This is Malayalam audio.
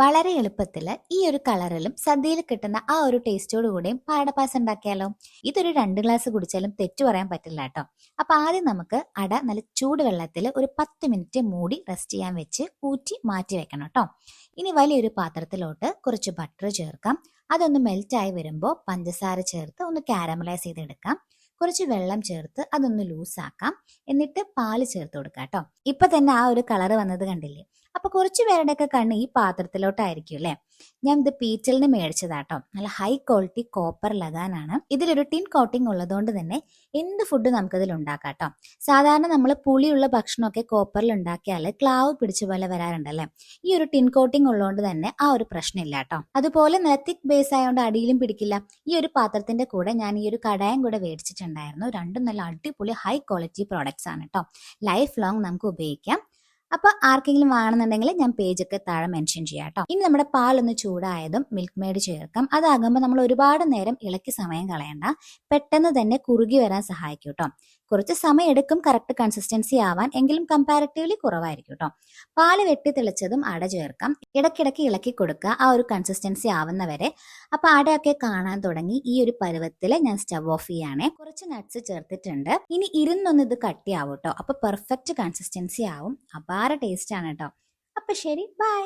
വളരെ എളുപ്പത്തിൽ ഈ ഒരു കളറിലും സദ്യയിൽ കിട്ടുന്ന ആ ഒരു ടേസ്റ്റോട് കൂടെയും പാലടപ്പായസം ഉണ്ടാക്കിയാലോ. ഇതൊരു 2 ഗ്ലാസ് കുടിച്ചാലും തെറ്റു പറയാൻ പറ്റില്ല കേട്ടോ. അപ്പൊ ആദ്യം നമുക്ക് അട നല്ല ചൂടുവെള്ളത്തിൽ ഒരു 10 മിനിറ്റ് മൂടി റെസ്റ്റ് ചെയ്യാൻ വെച്ച് ഊറ്റി മാറ്റി വെക്കണം കേട്ടോ. ഇനി വലിയൊരു പാത്രത്തിലോട്ട് കുറച്ച് ബട്ടർ ചേർക്കാം. അതൊന്ന് മെൽറ്റായി വരുമ്പോൾ പഞ്ചസാര ചേർത്ത് ഒന്ന് കാരമലൈസ് ചെയ്തെടുക്കാം. കുറച്ച് വെള്ളം ചേർത്ത് അതൊന്ന് ലൂസാക്കാം. എന്നിട്ട് പാല് ചേർത്ത് കൊടുക്കാം കേട്ടോ. ഇപ്പൊ തന്നെ ആ ഒരു കളർ വന്നത് കണ്ടില്ലേ. അപ്പൊ കുറച്ച് പേരുടെയൊക്കെ കണ്ണ് ഈ പാത്രത്തിലോട്ടായിരിക്കും അല്ലെ. ഞാൻ ഇത് പീച്ചൽ നിന്ന് മേടിച്ചതാട്ടോ. നല്ല ഹൈ ക്വാളിറ്റി കോപ്പർ ലഗാനാണ്. ഇതിലൊരു ടിൻ കോട്ടിംഗ് ഉള്ളതുകൊണ്ട് തന്നെ എന്ത് ഫുഡ് നമുക്കതിൽ ഉണ്ടാക്കാം കേട്ടോ. സാധാരണ നമ്മൾ പുളിയുള്ള ഭക്ഷണമൊക്കെ കോപ്പറിൽ ഉണ്ടാക്കിയാൽ ക്ലാവ് പിടിച്ച പോലെ വരാറുണ്ടല്ലേ. ഈ ഒരു ടിൻ കോട്ടിംഗ് ഉള്ളതുകൊണ്ട് തന്നെ ആ ഒരു പ്രശ്നമില്ല കേട്ടോ. അതുപോലെ നല്ല തിക് ബേസ് ആയതുകൊണ്ട് അടിയിലും പിടിക്കില്ല. ഈ ഒരു പാത്രത്തിന്റെ കൂടെ ഞാൻ ഈ ഒരു കടായം കൂടെ മേടിച്ചിട്ടുണ്ടായിരുന്നു. രണ്ടും നല്ല അടിപൊളി ഹൈ ക്വാളിറ്റി പ്രോഡക്ട്സ് ആണ് കേട്ടോ. ലൈഫ് ലോങ് നമുക്ക് ഉപയോഗിക്കാം. അപ്പൊ ആർക്കെങ്കിലും വേണമെന്നുണ്ടെങ്കിൽ ഞാൻ പേജൊക്കെ താഴെ മെൻഷൻ ചെയ്യാം കേട്ടോ. ഇനി നമ്മുടെ പാലൊന്ന് ചൂടായതും മിൽക്ക് മെയ്ഡ് ചേർക്കാം. അതാകുമ്പോൾ നമ്മൾ ഒരുപാട് നേരം ഇളക്കി സമയം കളയണ്ട. പെട്ടെന്ന് തന്നെ കുറുകി വരാൻ സഹായിക്കും കേട്ടോ. കുറച്ച് സമയം എടുക്കും കറക്റ്റ് കൺസിസ്റ്റൻസി ആവാൻ, എങ്കിലും കമ്പാരിറ്റീവ്ലി കുറവായിരിക്കും കേട്ടോ. പാല് വെട്ടി തെളിച്ചതും അട ചേർക്കാം. ഇടയ്ക്കിടയ്ക്ക് ഇളക്കി കൊടുക്കുക ആ ഒരു കൺസിസ്റ്റൻസി ആവുന്നവരെ. അപ്പൊ അടയൊക്കെ കാണാൻ തുടങ്ങി. ഈ ഒരു പരുവത്തിൽ ഞാൻ സ്റ്റവ് ഓഫ് ചെയ്യാണേ. കുറച്ച് നട്ട്സ് ചേർത്തിട്ടുണ്ട്. ഇനി ഇരുന്നൊന്ന് ഇത് കട്ടിയാവും കേട്ടോ. അപ്പൊ പെർഫെക്റ്റ് കൺസിസ്റ്റൻസി ആവും. അപാര ടേസ്റ്റ് ആണ് കേട്ടോ. അപ്പൊ ശരി, ബൈ.